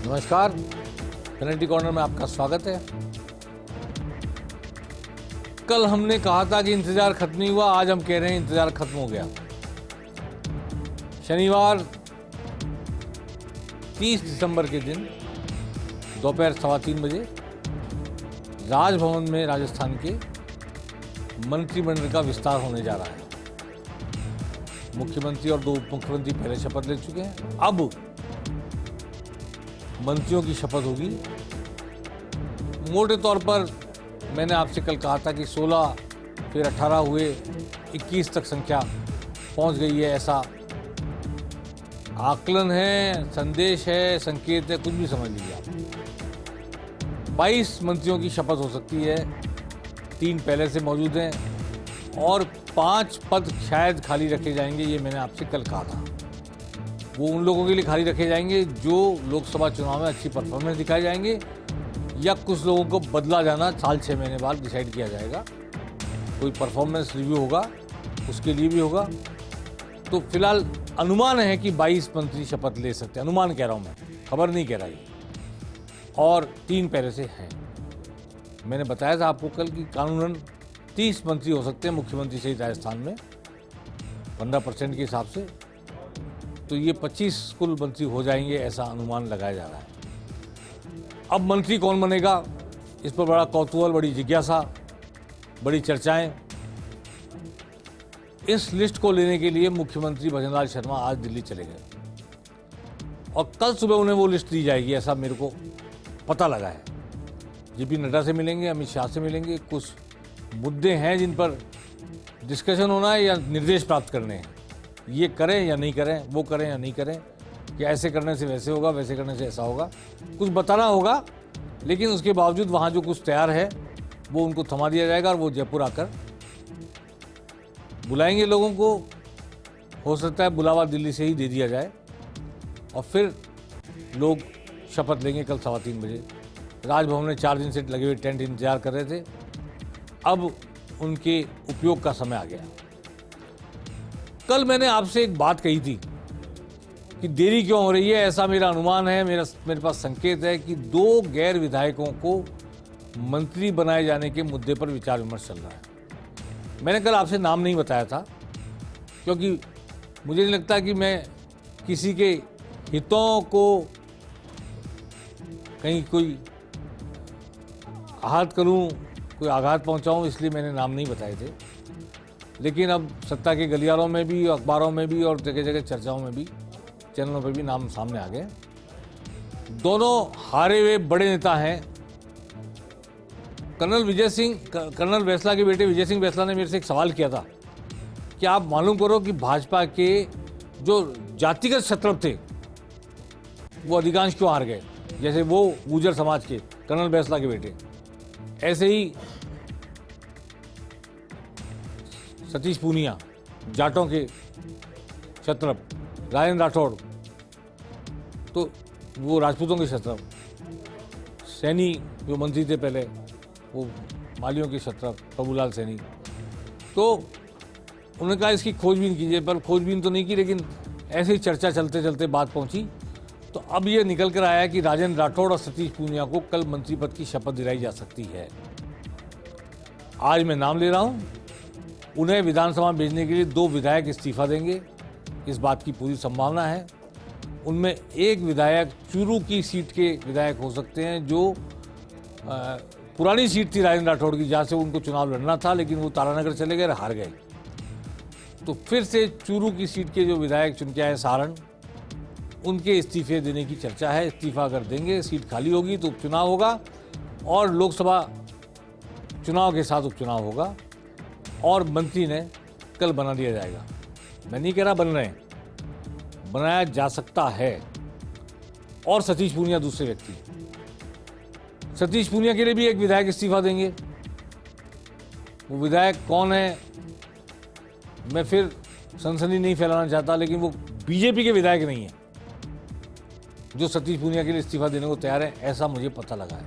नमस्कार, penalty corner में आपका स्वागत है। कल हमने कहा था कि इंतजार खत्म नहीं हुआ, आज हम कह रहे हैं इंतजार खत्म हो गया। शनिवार 30 दिसंबर के दिन दोपहर 3:15 बजे राजभवन में राजस्थान के मंत्रिमंडल का विस्तार होने जा रहा है। मुख्यमंत्री और 2 उप मुख्यमंत्री पहले शपथ ले चुके हैं। अब मंत्रियों की शपथ होगी। मोटे तौर पर मैंने आपसे कल कहा था कि 16 फिर 18 हुए, 21 तक संख्या पहुंच गई है, ऐसा आकलन है, संदेश है, संकेत है, कुछ भी समझ लीजिए आप। 22 मंत्रियों की शपथ हो सकती है, 3 पहले से मौजूद हैं और 5 पद शायद खाली रखे जाएंगे। ये मैंने आपसे कल कहा था। वो उन लोगों के लिए खाली रखे जाएंगे जो लोकसभा चुनाव में अच्छी परफॉर्मेंस दिखाए जाएंगे, या कुछ लोगों को बदला जाना साल 6 महीने बाद डिसाइड किया जाएगा। कोई परफॉर्मेंस रिव्यू होगा, उसके लिए भी होगा। तो फिलहाल अनुमान है कि 22 मंत्री शपथ ले सकते हैं। अनुमान कह रहा हूँ मैं, खबर नहीं कह रहा ये। और 3 पहले से हैं। मैंने बताया था आपको कल कि कानूनन 30 मंत्री हो सकते हैं मुख्यमंत्री सहित राजस्थान में 15% के हिसाब से। तो ये 25 कुल मंत्री हो जाएंगे, ऐसा अनुमान लगाया जा रहा है। अब मंत्री कौन बनेगा, इस पर बड़ा कौतूहल, बड़ी जिज्ञासा, बड़ी चर्चाएं। इस लिस्ट को लेने के लिए मुख्यमंत्री भजनलाल शर्मा आज दिल्ली चले गए और कल सुबह उन्हें वो लिस्ट दी जाएगी, ऐसा मेरे को पता लगा है। जेपी नड्डा से मिलेंगे, अमित शाह से मिलेंगे। कुछ मुद्दे हैं जिन पर डिस्कशन होना है या निर्देश प्राप्त करने हैं। ये करें या नहीं करें, वो करें या नहीं करें, कि ऐसे करने से वैसे होगा, वैसे करने से ऐसा होगा, कुछ बताना होगा। लेकिन उसके बावजूद वहाँ जो कुछ तैयार है वो उनको थमा दिया जाएगा और वो जयपुर आकर बुलाएंगे लोगों को। हो सकता है बुलावा दिल्ली से ही दे दिया जाए और फिर लोग शपथ लेंगे कल 3:15 बजे। राजभवन में 4 दिन से लगे हुए टेंट इंतजार कर रहे थे। अब उनके उपयोग का समय आ गया। कल मैंने आपसे एक बात कही थी कि देरी क्यों हो रही है, ऐसा मेरा अनुमान है, मेरे पास संकेत है कि 2 गैर विधायकों को मंत्री बनाए जाने के मुद्दे पर विचार विमर्श चल रहा है। मैंने कल आपसे नाम नहीं बताया था क्योंकि मुझे नहीं लगता कि मैं किसी के हितों को कहीं कोई आहत करूं, कोई आघात पहुंचाऊं, इसलिए मैंने नाम नहीं बताए थे। लेकिन अब सत्ता के गलियारों में भी, अखबारों में भी और जगह जगह चर्चाओं में भी, चैनलों पर भी नाम सामने आ गए। दोनों हारे हुए बड़े नेता हैं। कर्नल बैसला के बेटे विजय सिंह बैसला ने मेरे से एक सवाल किया था कि आप मालूम करो कि भाजपा के जो जातिगत शत्रु थे वो अधिकांश क्यों हार गए। जैसे वो गुर्जर समाज के कर्नल बैसला के बेटे, ऐसे ही सतीश पूनिया जाटों के शत्रु, राजेंद्र राठौड़ तो वो राजपूतों के शत्रु, सैनी जो मंत्री थे पहले वो मालियों के शत्रु प्रभुलाल सैनी। तो उन्होंने कहा इसकी खोजबीन कीजिए, पर खोजबीन तो नहीं की, लेकिन ऐसे ही चर्चा चलते चलते बात पहुंची। तो अब ये निकल कर आया कि राजेंद्र राठौड़ और सतीश पूनिया को कल मंत्री पद की शपथ दिलाई जा सकती है। आज मैं नाम ले रहा हूं। उन्हें विधानसभा भेजने के लिए 2 विधायक इस्तीफा देंगे, इस बात की पूरी संभावना है। उनमें एक विधायक चूरू की सीट के विधायक हो सकते हैं, जो पुरानी सीट थी राजेंद्र राठौड़ की, जहाँ से उनको चुनाव लड़ना था, लेकिन वो तारानगर चले गए, हार गए। तो फिर से चूरू की सीट के जो विधायक चुन के आए सारण, उनके इस्तीफे देने की चर्चा है। इस्तीफा अगर देंगे, सीट खाली होगी तो उपचुनाव होगा और लोकसभा चुनाव के साथ उपचुनाव होगा और मंत्री ने कल बना दिया जाएगा। मैं नहीं कह रहा बन रहे हैं, बनाया जा सकता है। और सतीश पूनिया दूसरे व्यक्ति, सतीश पूनिया के लिए भी एक विधायक इस्तीफा देंगे। वो विधायक कौन है, मैं फिर सनसनी नहीं फैलाना चाहता, लेकिन वो बीजेपी के विधायक नहीं है जो सतीश पूनिया के लिए इस्तीफा देने को तैयार है, ऐसा मुझे पता लगा है।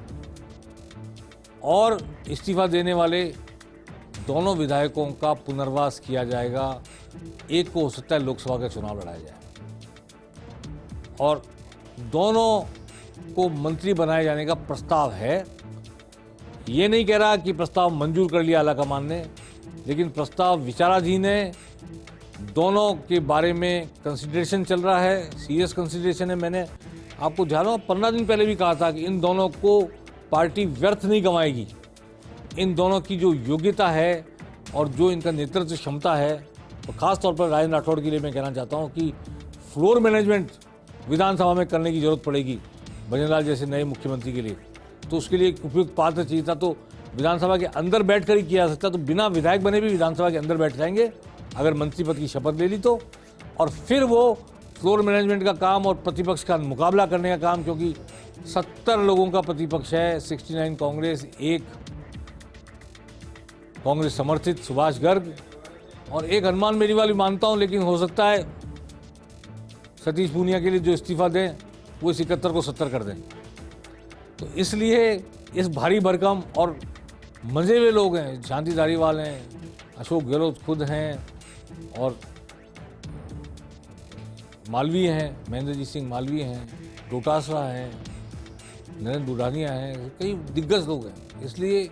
और इस्तीफा देने वाले दोनों विधायकों का पुनर्वास किया जाएगा। एक को हो सकता है लोकसभा का चुनाव लड़ाया जाए और दोनों को मंत्री बनाए जाने का प्रस्ताव है। ये नहीं कह रहा कि प्रस्ताव मंजूर कर लिया आलाकमान ने, लेकिन प्रस्ताव विचाराधीन है। दोनों के बारे में कंसिडरेशन चल रहा है, सीरियस कंसिडरेशन है। मैंने आपको जानो 15 दिन पहले भी कहा था कि इन दोनों को पार्टी व्यर्थ नहीं गंवाएगी। इन दोनों की जो योग्यता है और जो इनका नेतृत्व क्षमता है, तो खास तौर पर राजेंद्र राठौड़ के लिए मैं कहना चाहता हूँ कि फ्लोर मैनेजमेंट विधानसभा में करने की जरूरत पड़ेगी भजनलाल जैसे नए मुख्यमंत्री के लिए। तो उसके लिए एक उपयुक्त पात्र चाहिए था, तो विधानसभा के अंदर बैठकर ही किया जा सकता। तो बिना विधायक बने भी विधानसभा के अंदर बैठ जाएंगे अगर मंत्री पद की शपथ ले ली तो, और फिर वो फ्लोर मैनेजमेंट का काम और प्रतिपक्ष का मुकाबला करने का काम, क्योंकि 70 लोगों का प्रतिपक्ष है, 69 कांग्रेस, एक कांग्रेस समर्थित सुभाष गर्ग और एक हनुमान मेरीवाल भी मानता हूं, लेकिन हो सकता है सतीश पूनिया के लिए जो इस्तीफा दें वो इस 71 को 70 कर दें। तो इसलिए इस भारी भरकम और मजे हुए लोग हैं, शांति धारीवाल हैं, अशोक गहलोत खुद हैं, और मालवीय हैं, महेंद्रजीत सिंह मालवीय हैं, डोटासरा हैं, नरेंद्र बुढ़ानिया हैं, कई दिग्गज लोग हैं। इसलिए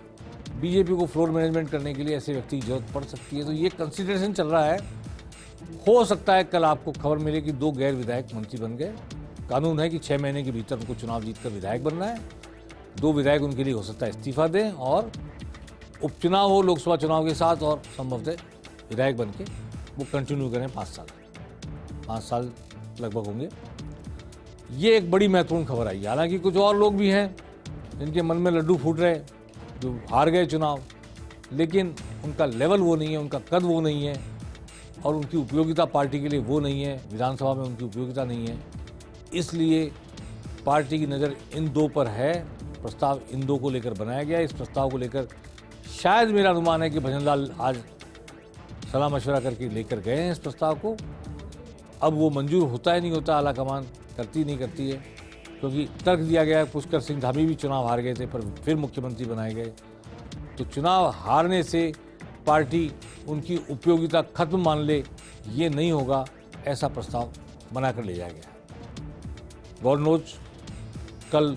बीजेपी को फ्लोर मैनेजमेंट करने के लिए ऐसे व्यक्ति की जरूरत पड़ सकती है। तो ये कंसिडरेशन चल रहा है। हो सकता है कल आपको खबर मिले कि 2 गैर विधायक मंत्री बन गए। कानून है कि 6 महीने के भीतर उनको चुनाव जीतकर विधायक बनना है। 2 विधायक उनके लिए हो सकता है इस्तीफा दें और उपचुनाव हो लोकसभा चुनाव के साथ, और संभवतः विधायक बन के वो कंटिन्यू करें 5 साल लगभग होंगे। ये एक बड़ी महत्वपूर्ण खबर आई। हालांकि कुछ और लोग भी हैं जिनके मन में लड्डू फूट रहे, जो हार गए चुनाव, लेकिन उनका लेवल वो नहीं है, उनका कद वो नहीं है, और उनकी उपयोगिता पार्टी के लिए वो नहीं है, विधानसभा में उनकी उपयोगिता नहीं है। इसलिए पार्टी की नज़र इन 2 पर है। प्रस्ताव इन 2 को लेकर बनाया गया। इस प्रस्ताव को लेकर शायद मेरा अनुमान है कि भजनलाल आज सलाह मशवरा करके लेकर गए हैं इस प्रस्ताव को। अब वो मंजूर होता है नहीं होता, आलाकमान करती नहीं करती है, क्योंकि तर्क दिया गया है पुष्कर सिंह धामी भी चुनाव हार गए थे पर फिर मुख्यमंत्री बनाए गए। तो चुनाव हारने से पार्टी उनकी उपयोगिता खत्म मान ले, ये नहीं होगा। ऐसा प्रस्ताव बनाकर ले जाया गया। गॉड नोज कल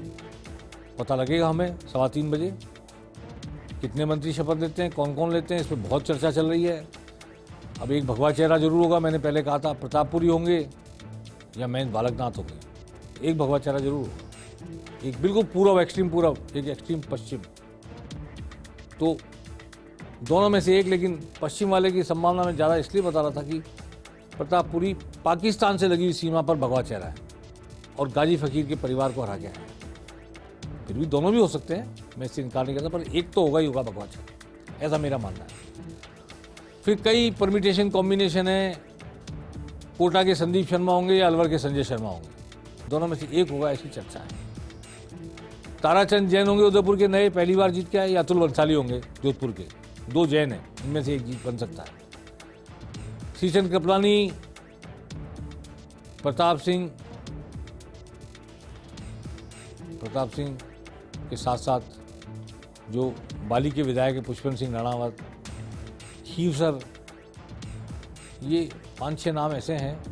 पता लगेगा हमें 3:15 बजे कितने मंत्री शपथ लेते हैं, कौन कौन लेते हैं। इस पर बहुत चर्चा चल रही है। अब एक भगवा चेहरा जरूर होगा। मैंने पहले कहा था प्रतापपुरी होंगे या महेंद्र बालकनाथ होंगे। एक भगवा चेहरा जरूर होगा, एक बिल्कुल पूर्व एक्सट्रीम पूर्व, एक एक्सट्रीम पश्चिम। तो दोनों में से एक, लेकिन पश्चिम वाले की संभावना में ज़्यादा इसलिए बता रहा था कि प्रतापपुरी पाकिस्तान से लगी हुई सीमा पर भगवा चेहरा है और गाजी फकीर के परिवार को हरा गया है। फिर भी दोनों भी हो सकते हैं, मैं इससे इनकार नहीं करता, पर एक तो होगा ही होगा भगवा चेहरा, ऐसा मेरा मानना है। फिर कई परमिटेशन कॉम्बिनेशन है। कोटा के संदीप शर्मा होंगे या अलवर के संजय शर्मा होंगे, दोनों में से एक होगा, ऐसी चर्चा है। ताराचंद जैन होंगे उदयपुर के नए, पहली बार जीत के आए, या अतुल बंसाली होंगे जोधपुर के। 2 जैन हैं, इनमें से एक जीत बन सकता है। श्रीचंद कृपलानी, प्रताप सिंह के साथ साथ जो बाली के विधायक है पुष्पेंद्र सिंह राणावत, खीवसर, ये 5-6 नाम ऐसे हैं।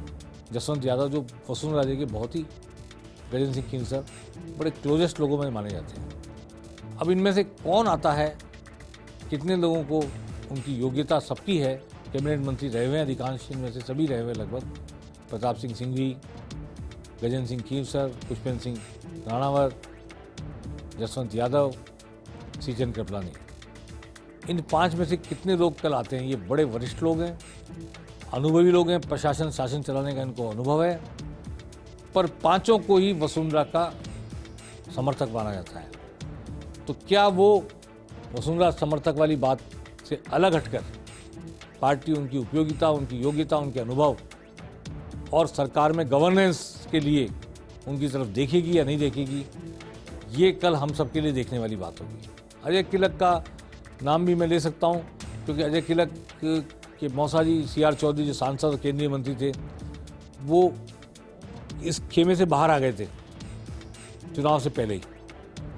जसवंत यादव जो वसुंधरा राजे के बहुत ही, गजेंद्र सिंह खीवसर बड़े क्लोजेस्ट लोगों में माने जाते हैं। अब इनमें से कौन आता है, कितने लोगों को उनकी योग्यता सबकी है। कैबिनेट मंत्री रहे हुए हैं अधिकांश, इनमें से सभी रहे हुए लगभग। प्रताप सिंह सिंघवी, गजेंद्र सिंह खीवसर, पुष्पेंद्र सिंह राणावत, जसवंत यादव, श्रीचंद कृपलानी। इन 5 में से कितने लोग कल आते हैं। ये बड़े वरिष्ठ लोग हैं, अनुभवी लोग हैं, प्रशासन शासन चलाने का इनको अनुभव है, पर 5 को ही वसुंधरा का समर्थक माना जाता है। तो क्या वो वसुंधरा समर्थक वाली बात से अलग हटकर पार्टी उनकी उपयोगिता, उनकी योग्यता, उनके अनुभव और सरकार में गवर्नेंस के लिए उनकी तरफ देखेगी या नहीं देखेगी, ये कल हम सबके लिए देखने वाली बात होगी। अजय किलक का नाम भी मैं ले सकता हूँ, क्योंकि अजय किलक के मौसा जी CR चौधरी जो सांसद और केंद्रीय मंत्री थे, वो इस खेमे से बाहर आ गए थे चुनाव से पहले ही।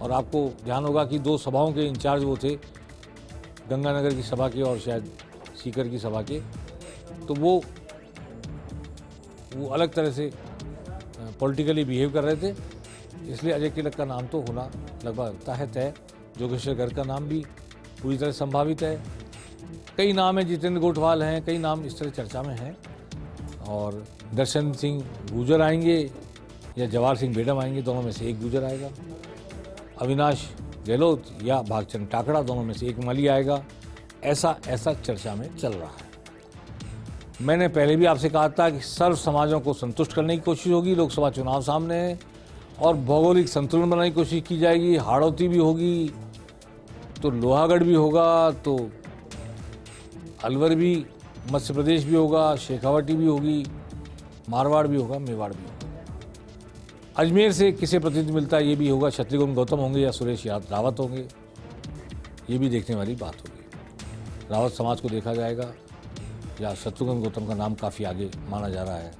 और आपको ध्यान होगा कि 2 सभाओं के इंचार्ज वो थे, गंगानगर की सभा के और शायद सीकर की सभा के। तो वो अलग तरह से पॉलिटिकली बिहेव कर रहे थे, इसलिए अजय किलक का नाम तो होना लगभग लगता है तय। जोगेश्वर गर्ग का नाम भी पूरी तरह संभावित है। कई नाम हैं, जितेंद्र गोठवाल हैं, कई नाम इस तरह चर्चा में हैं। और दर्शन सिंह गुर्जर आएंगे या जवाहर सिंह बेडम आएंगे, दोनों में से एक गुर्जर आएगा। अविनाश गहलोत या भागचंद टाकड़ा, दोनों में से एक माली आएगा। ऐसा चर्चा में चल रहा है। मैंने पहले भी आपसे कहा था कि सर्व समाजों को संतुष्ट करने की कोशिश होगी। लोकसभा चुनाव सामने है और भौगोलिक संतुलन बनाने की कोशिश की जाएगी। हाड़ौती भी होगी तो लोहागढ़ भी होगा, तो अलवर भी, मध्य प्रदेश भी होगा, शेखावटी भी होगी, मारवाड़ भी होगा, मेवाड़ भी होगा। अजमेर से किसे प्रतिनिधि मिलता है ये भी होगा। शत्रुघ्न गौतम होंगे या सुरेश रावत होंगे, ये भी देखने वाली बात होगी। रावत समाज को देखा जाएगा या शत्रुघ्न गौतम का नाम काफ़ी आगे माना जा रहा है।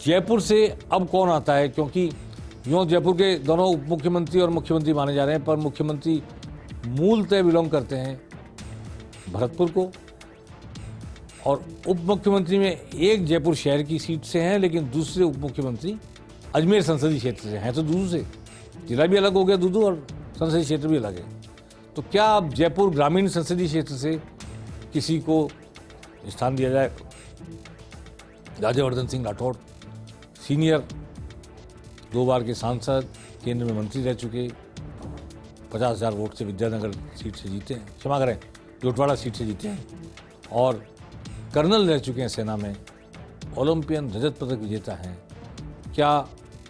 जयपुर से अब कौन आता है, क्योंकि यूँ जयपुर के दोनों उप मुख्यमंत्री और मुख्यमंत्री माने जा रहे हैं, पर मुख्यमंत्री मूलतः बिलोंग करते हैं भरतपुर को, और उप मुख्यमंत्री में एक जयपुर शहर की सीट से हैं, लेकिन दूसरे उप मुख्यमंत्री अजमेर संसदीय क्षेत्र से हैं। तो दूर से जिला भी अलग हो गया दूधू और संसदीय क्षेत्र भी अलग है। तो क्या अब जयपुर ग्रामीण संसदीय क्षेत्र से किसी को स्थान दिया जाए? राज्यवर्धन सिंह राठौड़ सीनियर, 2 बार के सांसद, केंद्र में मंत्री रह चुके, 50,000 वोट से विद्यानगर सीट से जीते हैं, क्षमा करें जोटवाड़ा सीट से जीते हैं, और कर्नल रह चुके हैं सेना में, ओलंपियन रजत पदक विजेता हैं। क्या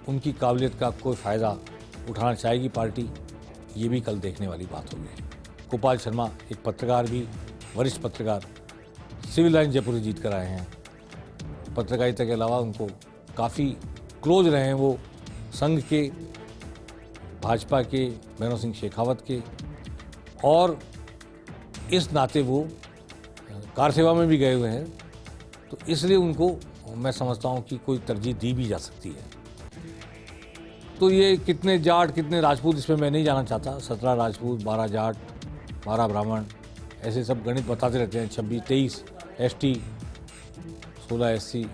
उनकी काबिलियत का कोई फ़ायदा उठाना चाहेगी पार्टी? ये भी कल देखने वाली बात होगी। गोपाल शर्मा एक पत्रकार भी, वरिष्ठ पत्रकार, सिविल लाइन जयपुर से जीत कर आए हैं। पत्रकारिता के अलावा उनको काफ़ी क्लोज रहे हैं वो संघ के, भाजपा के, भैरव सिंह शेखावत के, और इस नाते वो कार सेवा में भी गए हुए हैं। तो इसलिए उनको मैं समझता हूँ कि कोई तरजीह दी भी जा सकती है। तो ये कितने जाट कितने राजपूत, इसमें मैं नहीं जाना चाहता। 17 राजपूत, 12 जाट, 12 ब्राह्मण, ऐसे सब गणित बताते रहते हैं। 26-23 एसटी, 16 एससी,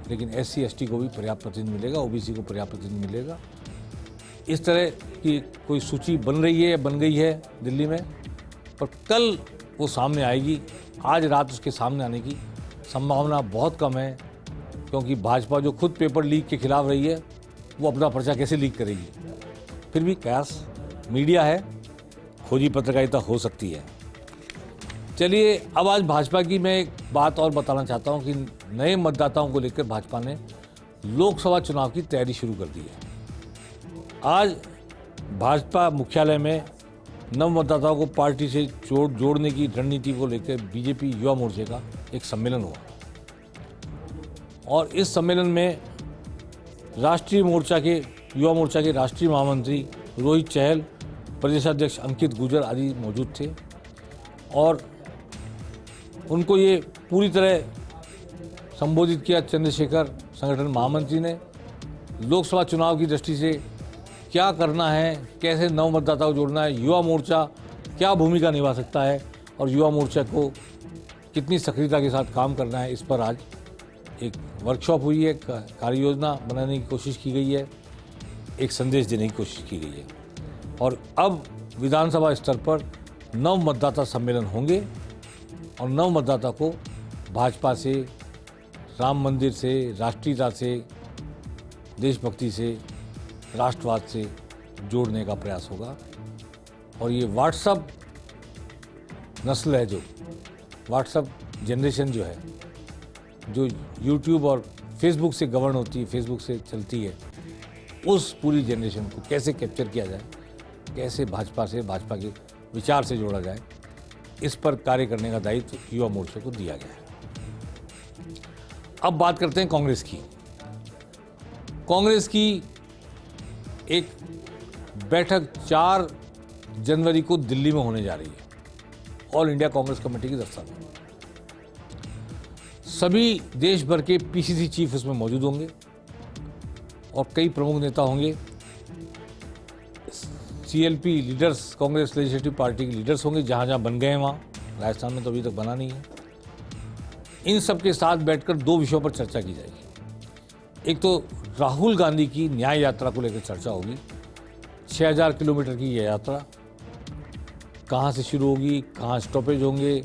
लेकिन SC ST को भी पर्याप्त प्रतिनिधि मिलेगा, OBC को पर्याप्त प्रतिनिधि मिलेगा। इस तरह की कोई सूची बन रही है, बन गई है दिल्ली में, पर कल वो सामने आएगी। आज रात उसके सामने आने की संभावना बहुत कम है, क्योंकि भाजपा जो खुद पेपर लीक के खिलाफ रही है, वो अपना पर्चा कैसे लीक करेगी? फिर भी कयास मीडिया है, खोजी पत्रकारिता हो सकती है। चलिए, अब आज भाजपा की मैं एक बात और बताना चाहता हूं कि नए मतदाताओं को लेकर भाजपा ने लोकसभा चुनाव की तैयारी शुरू कर दी है। आज भाजपा मुख्यालय में नव मतदाताओं को पार्टी से जोड़ने की रणनीति को लेकर बीजेपी युवा मोर्चे का एक सम्मेलन हुआ, और इस सम्मेलन में राष्ट्रीय मोर्चा के, युवा मोर्चा के राष्ट्रीय महामंत्री रोहित चहल, प्रदेशाध्यक्ष अंकित गुर्जर आदि मौजूद थे। और उनको ये पूरी तरह संबोधित किया चंद्रशेखर संगठन महामंत्री ने, लोकसभा चुनाव की दृष्टि से क्या करना है, कैसे नव मतदाताओं को जोड़ना है, युवा मोर्चा क्या भूमिका निभा सकता है, और युवा मोर्चा को कितनी सक्रियता के साथ काम करना है, इस पर आज एक वर्कशॉप हुई है, कार्य योजना बनाने की कोशिश की गई है, एक संदेश देने की कोशिश की गई है। और अब विधानसभा स्तर पर नव मतदाता सम्मेलन होंगे, और नव मतदाता को भाजपा से, राम मंदिर से, राष्ट्रीयता से, देशभक्ति से, राष्ट्रवाद से जोड़ने का प्रयास होगा। और ये व्हाट्सअप नस्ल है, जो व्हाट्सअप जनरेशन जो है, जो यूट्यूब और फेसबुक से गवर्न होती है, फेसबुक से चलती है, उस पूरी जनरेशन को कैसे कैप्चर किया जाए, कैसे भाजपा से, भाजपा के विचार से जोड़ा जाए, इस पर कार्य करने का दायित्व युवा मोर्चे को दिया गया है। अब बात करते हैं कांग्रेस की। कांग्रेस की एक बैठक 4 जनवरी को दिल्ली में होने जा रही है, ऑल इंडिया कांग्रेस कमेटी की दफ्तर में। सभी देश भर के PCC चीफ उसमें मौजूद होंगे और कई प्रमुख नेता होंगे। CLP leaders, Congress legislative party के लीडर्स होंगे, जहाँ जहाँ बन गए हैं वहाँ, राजस्थान में तो अभी तक बना नहीं है। इन सब के साथ बैठकर 2 विषयों पर चर्चा की जाएगी। एक तो राहुल गांधी की न्याय यात्रा को लेकर चर्चा होगी, 6000 किलोमीटर की यह यात्रा कहाँ से शुरू होगी, कहाँ स्टॉपेज होंगे,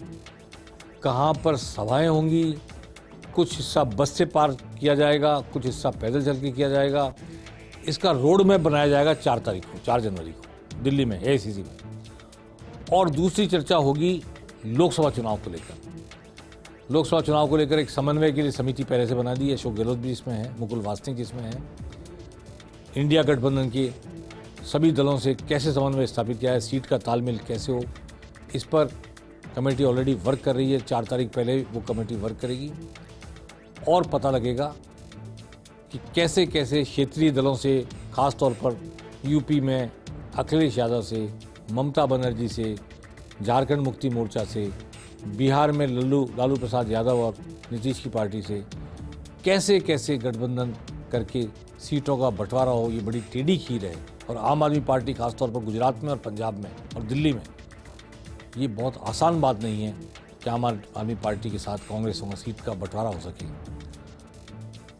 कहाँ पर सभाएं होंगी, कुछ हिस्सा बस से पार किया जाएगा, कुछ हिस्सा पैदल चल के किया जाएगा। इसका रोड मैप बनाया जाएगा 4 जनवरी को दिल्ली में एआईसीसी में। और दूसरी चर्चा होगी लोकसभा चुनाव को लेकर। लोकसभा चुनाव को लेकर एक समन्वय के लिए समिति पहले से बना दी है। अशोक गहलोत भी इसमें है, मुकुल वासनिक इसमें है। इंडिया गठबंधन के सभी दलों से कैसे समन्वय स्थापित किया है, सीट का तालमेल कैसे हो, इस पर कमेटी ऑलरेडी वर्क कर रही है। 4 तारीख पहले वो कमेटी वर्क करेगी और पता लगेगा कि कैसे कैसे क्षेत्रीय दलों से, खास तौर पर यूपी में अखिलेश यादव से, ममता बनर्जी से, झारखंड मुक्ति मोर्चा से, बिहार में लालू प्रसाद यादव और नीतीश की पार्टी से कैसे कैसे गठबंधन करके सीटों का बंटवारा हो। ये बड़ी टेढ़ी खीर है और आम आदमी पार्टी खासतौर पर गुजरात में और पंजाब में और दिल्ली में ये बहुत आसान बात नहीं है कि आम आदमी पार्टी के साथ कांग्रेस का सीट का बंटवारा हो सके।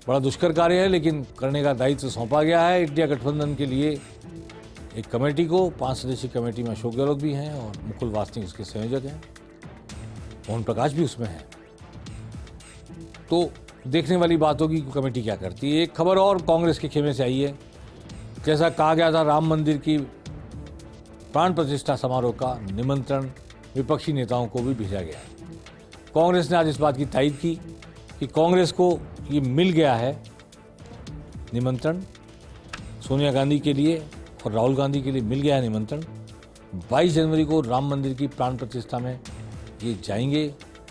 बड़ा दुष्कर कार्य है, लेकिन करने का दायित्व सौंपा गया है इंडिया गठबंधन के लिए एक कमेटी को। 5 सदस्यीय कमेटी में अशोक गहलोत भी हैं और मुकुल वासनिक उसके संयोजक हैं, मोहन प्रकाश भी उसमें है। तो देखने वाली बात होगी कि कमेटी क्या करती है। एक खबर और कांग्रेस के खेमे से आई है। जैसा कहा गया था, राम मंदिर की प्राण प्रतिष्ठा समारोह का निमंत्रण विपक्षी नेताओं को भी भेजा गया है। कांग्रेस ने आज इस बात की तायीद की कि कांग्रेस को ये मिल गया है निमंत्रण, सोनिया गांधी के लिए और राहुल गांधी के लिए मिल गया है निमंत्रण। 22 जनवरी को राम मंदिर की प्राण प्रतिष्ठा में ये जाएंगे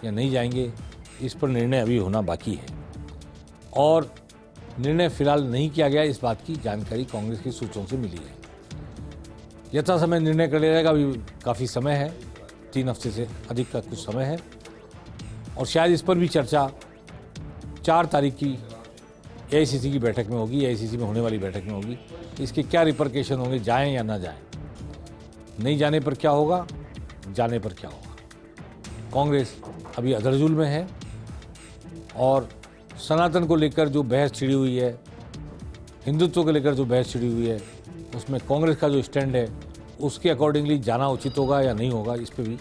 या नहीं जाएंगे, इस पर निर्णय अभी होना बाकी है और निर्णय फिलहाल नहीं किया गया। इस बात की जानकारी कांग्रेस के सूत्रों से मिली है। यथा समय निर्णय कर लिया जाएगा। अभी काफ़ी समय है, 3 हफ्ते से अधिक का कुछ समय है और शायद इस पर भी चर्चा 4 तारीख की एआईसीसी की बैठक में होगी, एआईसीसी में होने वाली बैठक में होगी। इसके क्या रिपरकेशन होंगे, जाएं या ना जाएं, नहीं जाने पर क्या होगा, जाने पर क्या होगा। कांग्रेस अभी अधरजुल में है और सनातन को लेकर जो बहस छिड़ी हुई है, हिंदुत्व को लेकर जो बहस छिड़ी हुई है, उसमें कांग्रेस का जो स्टैंड है उसके अकॉर्डिंगली जाना उचित होगा या नहीं होगा, इस पर भी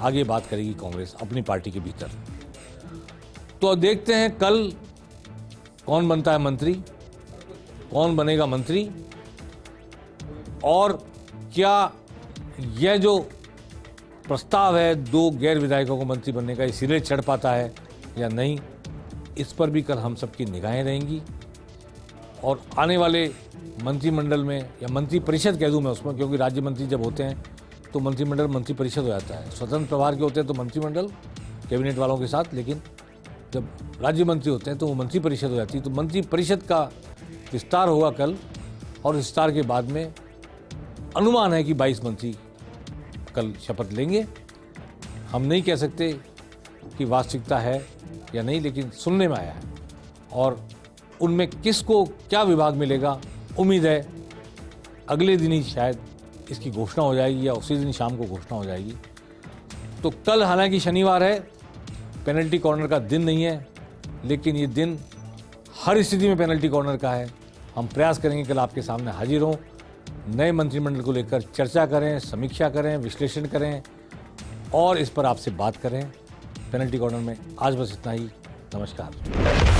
आगे बात करेगी कांग्रेस अपनी पार्टी के भीतर। तो देखते हैं कल कौन बनता है मंत्री, कौन बनेगा मंत्री और क्या यह जो प्रस्ताव है 2 गैर विधायकों को मंत्री बनने का, सिरे चढ़ पाता है या नहीं, इस पर भी कल हम सबकी निगाहें रहेंगी। और आने वाले मंत्रिमंडल में या मंत्री परिषद कह दूं मैं उसमें, क्योंकि राज्य मंत्री जब होते हैं तो मंत्रिमंडल मंत्री परिषद हो जाता है। स्वतंत्र प्रभार के होते हैं तो मंत्रिमंडल कैबिनेट वालों के साथ, लेकिन जब राज्य मंत्री होते हैं तो वो मंत्री परिषद हो जाती है। तो मंत्री परिषद का विस्तार होगा कल और विस्तार के बाद में अनुमान है कि 22 मंत्री कल शपथ लेंगे। हम नहीं कह सकते कि वास्तविकता है या नहीं, लेकिन सुनने में आया है और उनमें किसको क्या विभाग मिलेगा, उम्मीद है अगले दिन ही शायद इसकी घोषणा हो जाएगी या उसी दिन शाम को घोषणा हो जाएगी। तो कल हालांकि शनिवार है, पेनल्टी कॉर्नर का दिन नहीं है, लेकिन ये दिन हर स्थिति में पेनल्टी कॉर्नर का है। हम प्रयास करेंगे कल आपके सामने हाजिर हों, नए मंत्रिमंडल को लेकर चर्चा करें, समीक्षा करें, विश्लेषण करें और इस पर आपसे बात करें। पेनल्टी कॉर्नर में आज बस इतना ही। नमस्कार।